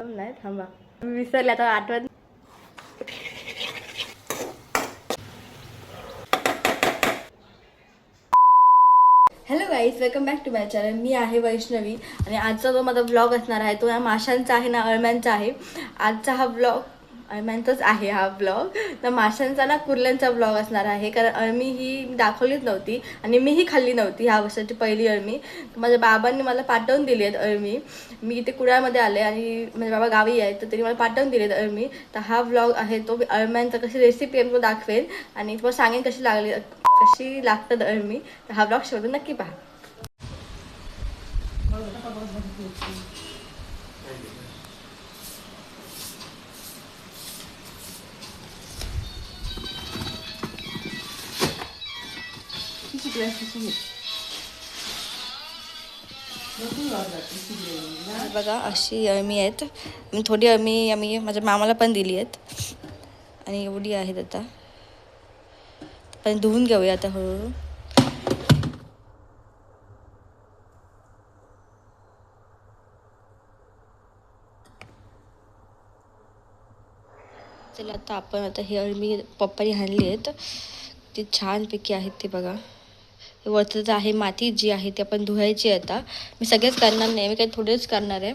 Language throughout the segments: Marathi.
नाही थांबा, मी विसरले आता, आठवत. Hello guys, welcome back to my channel. मी आहे वैष्णवी आणि आजचा जो माझा ब्लॉग असणार आहे तो या माशांचा आहे ना, अळम्यांचा आहे. आजचा हा ब्लॉग अळम्यांचाच आहे. हा ब्लॉग तर माशांचा ना कुर्ल्यांचा ब्लॉग असणार आहे, कारण अळमी ही दाखवलीच नव्हती आणि मीही खाल्ली नव्हती. ह्या वर्षाची पहिली अळमी माझ्या बाबांनी मला पाठवून दिली आहेत अळमी. मी इथे कुडाळमध्ये आले आणि माझे बाबा गावी आहेत, तर त्यांनी मला पाठवून दिली आहेत अळमी. तर हा ब्लॉग आहे तो अळम्यांचा कशी रेसिपी आहे तो दाखवेल आणि तुम्हाला सांगेन कशी लागतात अळमी. तर हा ब्लॉग शेवटून नक्की पहा. बघा अशी अळमी आहेत. थोडी अळमी आम्ही माझ्या मामाला पण दिली आहेत आणि एवढी आहेत. आता पण धुवून घेऊया आता हळूहळू. चला आता आपण ही अळमी पप्पानी आणली आहेत, ती छानपैकी आहेत. ते बघा वरचं जे आहे माती जी आहे ती आपण धुवायची. आता मी सगळेच करणार नाही, मी काही थोडेच करणार आहे,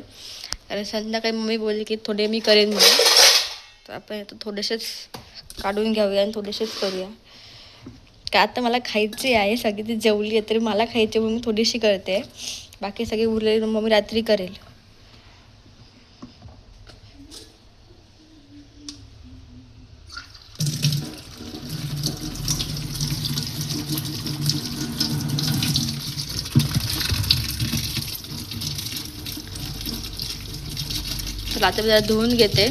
कारण संध्याकाळी मम्मी बोलली की थोडे मी करेन म्हणून. तर आपण आता थोडेसेच काढून घेऊया आणि थोडेसेच करूया. का आता मला खायची आहे, सगळी ती जेवली आहे तरी मला खायची म्हणून मी थोडीशी करते. बाकी सगळी उरलेली मम्मी रात्री करेल. तर आता जरा धुवून घेते,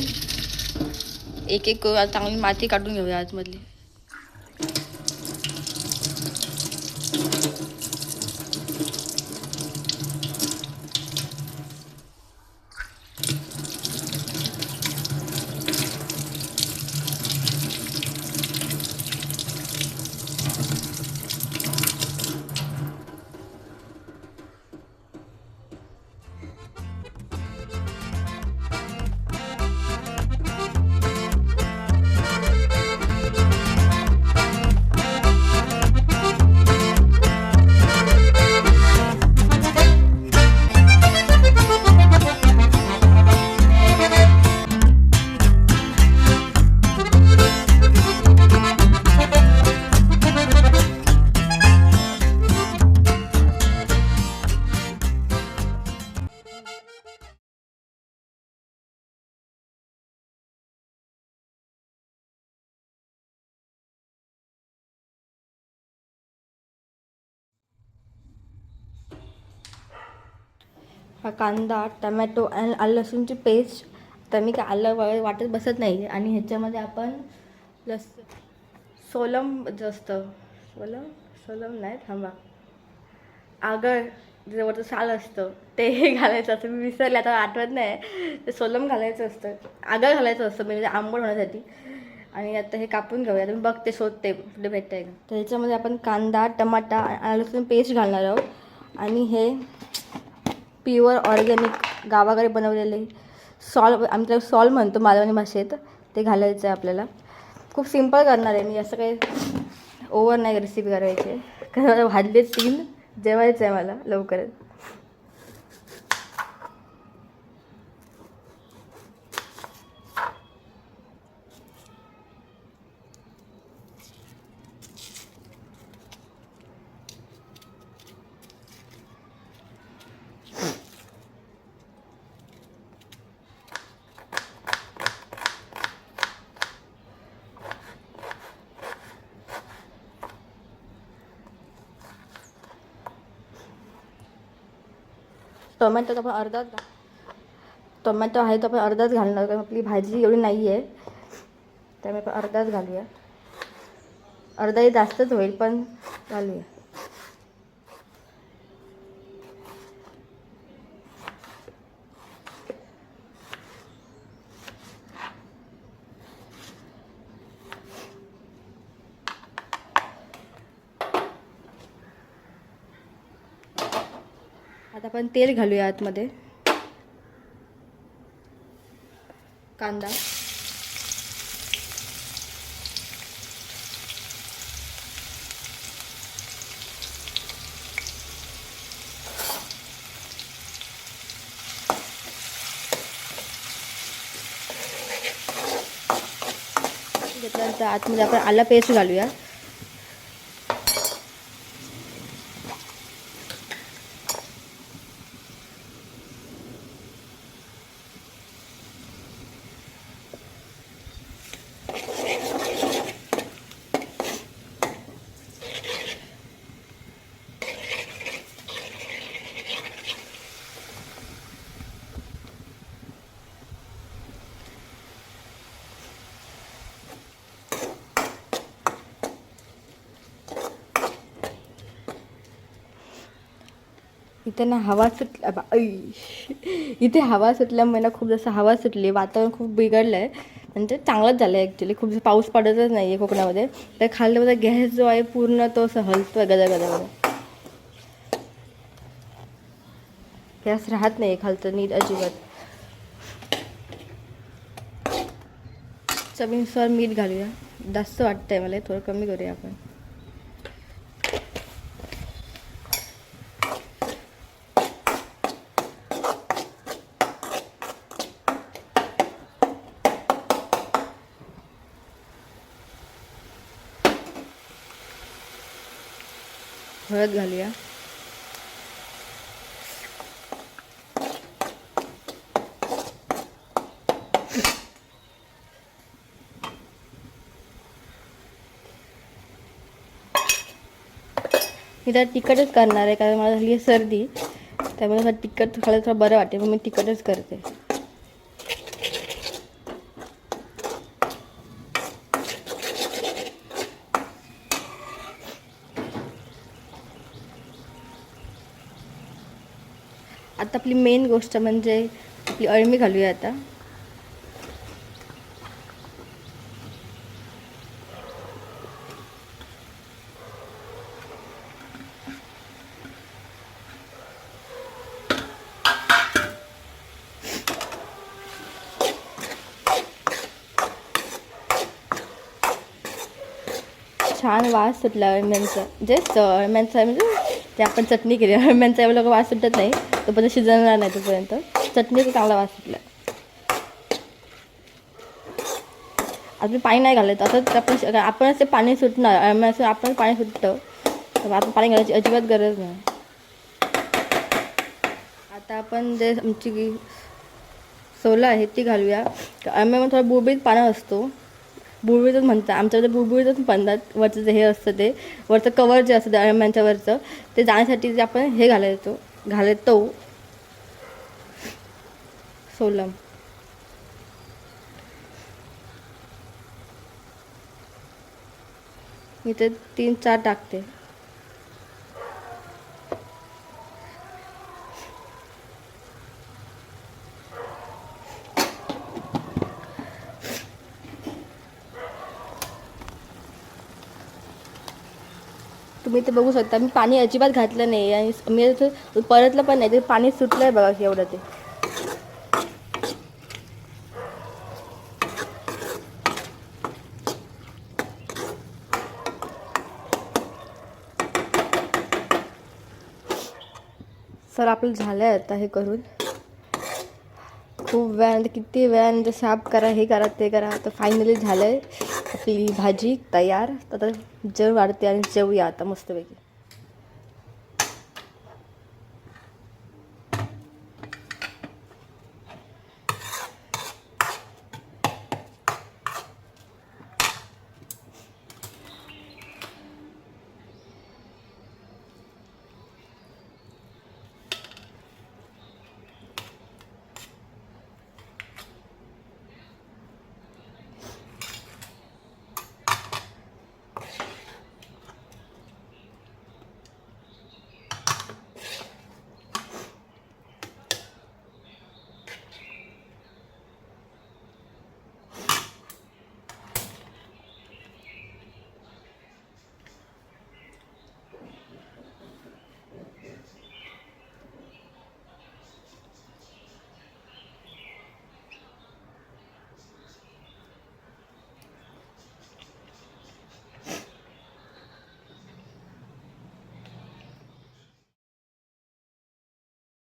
एक एक चांगली माती काढून घेऊया आतमधली. हा कांदा, टमॅटो आणि आलं लसूणची पेस्ट. तर मी काय आलं वगैरे वाटत बसत नाही. आणि ह्याच्यामध्ये आपण सोलम जे असतं, सोलम नाही थांबा, आगळ जवळचं साल असतं ते घालायचं असतं. मी विसरले आता, आठवत नाही. ते सोलम घालायचं असतं, आगळ घालायचं असतं म्हणजे आंबट होण्यासाठी. आणि आता हे कापून घेऊया. मी बघते, शोधते कुठे भेटतंय का. तर ह्याच्यामध्ये आपण कांदा, टमाटा आणि लसूण पेस्ट घालणार आहोत. आणि हे प्युअर ऑर्गॅनिक गावाकडे बनवलेले आमच्याकडे सॉल म्हणतो मालवणी भाषेत, ते घालायचं आहे आपल्याला. खूप सिम्पल करणार आहे मी, असं काही ओव्हर नाही रेसिपी करायची, कारण मला भाजले 3 जेवायचं आहे मला लवकरच. टोमॅटो आपण टोमॅटो आहे तो आपण अर्धाच घालणार, कारण आपली भाजी एवढी नाही आहे, त्यामुळे आपण अर्धाच घालूया. अर्धाही जास्तच होईल पण घालूया. आता आपण तेल घालूया आतमध्ये. कांदा, घेतल्यानंतर आतमध्ये आपण आलं पेस्ट घालूया. इथे ना हवा इथे हवा सुटल्यामुळे ना खूप जास्त हवा सुटली, वातावरण खूप बिघडलं आहे. म्हणजे चांगलंच झालं आहे ॲक्च्युली. खूप पाऊस पडतच नाही आहे कोकणामध्ये. तर खाल्ल्यामध्ये गॅस जो आहे पूर्ण तो असं हलतो आहे गदा. गॅस राहत नाही खालचं नीट अजिबात. चवीनुसार मीठ घालूया. जास्त वाटतंय मला, थोडं कमी करूया आपण. हळद घालूया. मी तर तिखटच करणार आहे, कारण मला झाली आहे सर्दी. त्यामुळे मला तिखट खायला थोडं बरं वाटेल, मग मी तिखटच करते. आता आपली मेन गोष्ट म्हणजे आपली अळमी घालूया आता. छान वास सुटला अळम्यांचा. जस्ट अळम्यांचा म्हणजे ते आपण चटणी केली, अळम्यांचा एवढा वास सुटत नाही, तोपर्यंत शिजवणार नाही. तोपर्यंत चटणीचा चांगला वास सुटला. अजून पाणी नाही घालायचं, असं आपणच ते पाणी सुटणार. अळम्याचं आपण पाणी सुटतं, तर आपण पाणी घालायची अजिबात गरज नाही. आता आपण जे आमची सोलं आहे ती घालूया. अळम्यामध्ये थोडा बुळबुळीत पाणी असतो, बुळबुळीतच म्हणतात आमच्याकडे, बुळबुळीतच म्हणतात. वरचं जे हे असतं ते वरचं कवर जे असतं अळम्यांच्या वरचं, ते जाण्यासाठी जे आपण हे घालायचो सोलम. मी ते 3-4 टाकते. तुम्ही ते बघू शकता, मी पाणी अजिबात घातलं नाही आणि मी परतलं पण नाही. ते पाणी सुटलं आहे बघा एवढं. ते सर आपलं झालं आहे आता हे करून. खूप वेळानंतर, किती वेळानंतर साफ करा, हे करा, ते करा. तर फायनली झालं आहे आपली भाजी तयार. आता जेव वाढते आणि जेवूया आता मस्तपैकी.